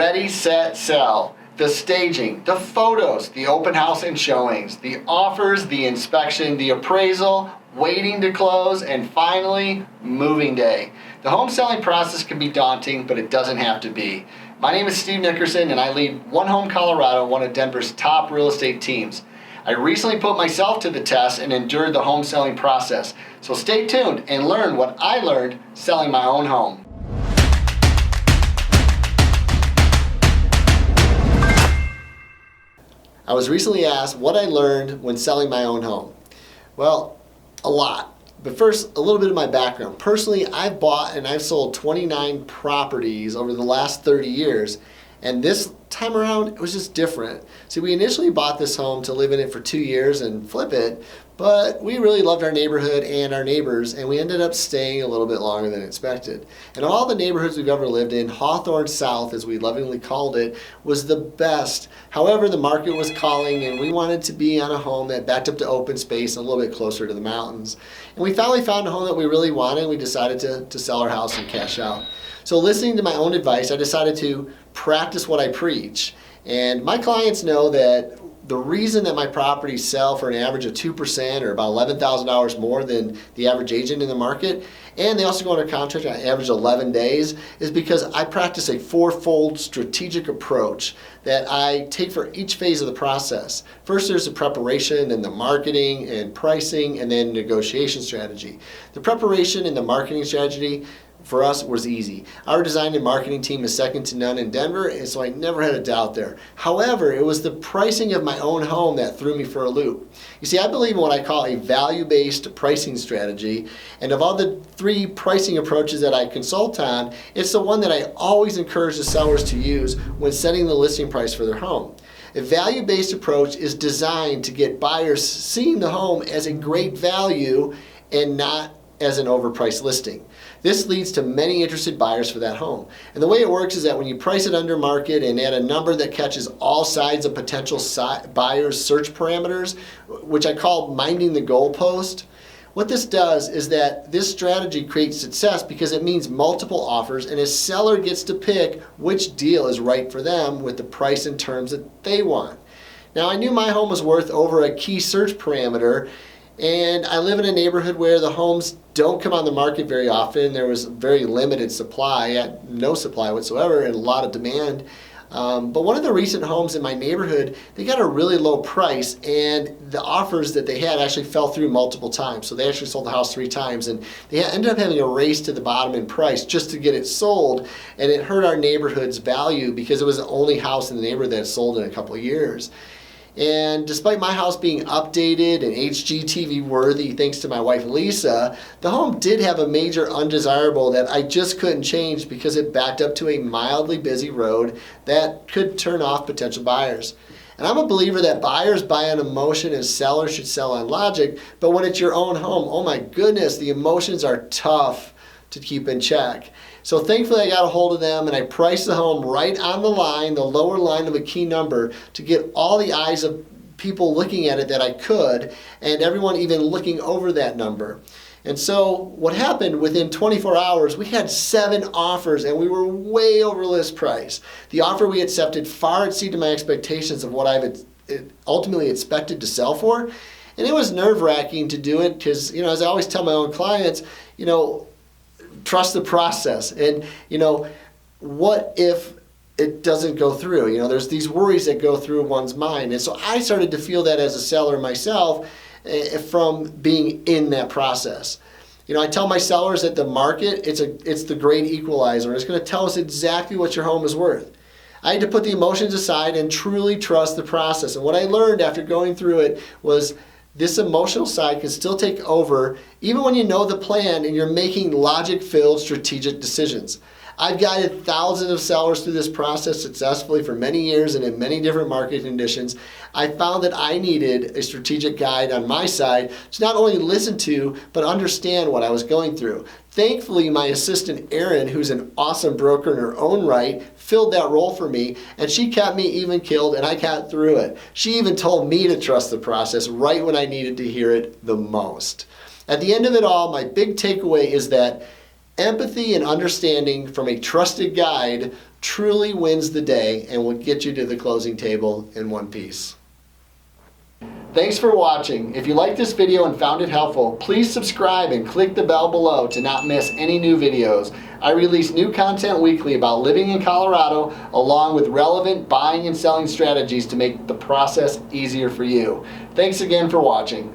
Ready, set, sell. The staging, the photos, the open house and showings, the offers, the inspection, the appraisal, waiting to close, and finally, moving day. The home selling process can be daunting, but it doesn't have to be. My name is Steve Nickerson, and I lead OneHome Colorado, one of Denver's top real estate teams. I recently put myself to the test and endured the home selling process. So stay tuned and learn what I learned selling my own home. I was recently asked what I learned when selling my own home. Well, a lot. But first, a little bit of my background. Personally, I've bought and I've sold 29 properties over the last 30 years. And this time around, it was just different. See, we initially bought this home to live in it for 2 years and flip it, but we really loved our neighborhood and our neighbors, and we ended up staying a little bit longer than expected. And all the neighborhoods we've ever lived in, Hawthorne South, as we lovingly called it, was the best. However, the market was calling, and we wanted to be on a home that backed up to open space and a little bit closer to the mountains. And we finally found a home that we really wanted, and we decided to sell our house and cash out. So listening to my own advice, I decided to practice what I preach. And my clients know that the reason that my properties sell for an average of 2% or about $11,000 more than the average agent in the market, and they also go under contract on average 11 days, is because I practice a fourfold strategic approach that I take for each phase of the process. First, there's the preparation, then the marketing and pricing, and then negotiation strategy. The preparation and the marketing strategy for us was easy. Our design and marketing team is second to none in Denver, and so I never had a doubt there. However, it was the pricing of my own home that threw me for a loop. You see, I believe in what I call a value-based pricing strategy, and of all the 3 pricing approaches that I consult on, it's the one that I always encourage the sellers to use when setting the listing price for their home. A value-based approach is designed to get buyers seeing the home as a great value and not as an overpriced listing. This leads to many interested buyers for that home. And the way it works is that when you price it under market and add a number that catches all sides of potential buyers' search parameters, which I call minding the goalpost, what this does is that this strategy creates success because it means multiple offers, and a seller gets to pick which deal is right for them with the price and terms that they want. Now, I knew my home was worth over a key search parameter, and I live in a neighborhood where the homes don't come on the market very often. There was very limited supply, no supply whatsoever, and a lot of demand. But one of the recent homes in my neighborhood, they got a really low price, and the offers that they had actually fell through multiple times. So they actually sold the house 3 times, and they ended up having a race to the bottom in price just to get it sold, and it hurt our neighborhood's value because it was the only house in the neighborhood that had sold in a couple of years. And despite my house being updated and HGTV worthy thanks to my wife Lisa, the home did have a major undesirable that I just couldn't change because it backed up to a mildly busy road that could turn off potential buyers. And I'm a believer that buyers buy on emotion and sellers should sell on logic, but when it's your own home, oh my goodness, the emotions are tough to keep in check. So thankfully I got a hold of them, and I priced the home right on the line, the lower line of a key number, to get all the eyes of people looking at it that I could, and everyone even looking over that number. And so what happened, within 24 hours, we had 7 offers, and we were way over list price. The offer we accepted far exceeded my expectations of what I've ultimately expected to sell for. And it was nerve-wracking to do it because, as I always tell my own clients, trust the process. And, what if it doesn't go through? There's these worries that go through one's mind. And so I started to feel that as a seller myself from being in that process. I tell my sellers that the market, it's the great equalizer. It's going to tell us exactly what your home is worth. I had to put the emotions aside and truly trust the process. And what I learned after going through it was this emotional side can still take over even when you know the plan and you're making logic-filled strategic decisions. I've guided thousands of sellers through this process successfully for many years and in many different market conditions. I found that I needed a strategic guide on my side to not only listen to, but understand what I was going through. Thankfully, my assistant Erin, who's an awesome broker in her own right, filled that role for me, and she kept me even keeled, and I got through it. She even told me to trust the process right when I needed to hear it the most. At the end of it all, my big takeaway is that Empathy and understanding from a trusted guide truly wins the day and will get you to the closing table in one piece. Thanks for watching. If you liked this video and found it helpful, please subscribe and click the bell below to not miss any new videos. I release new content weekly about living in Colorado, along with relevant buying and selling strategies to make the process easier for you. Thanks again for watching.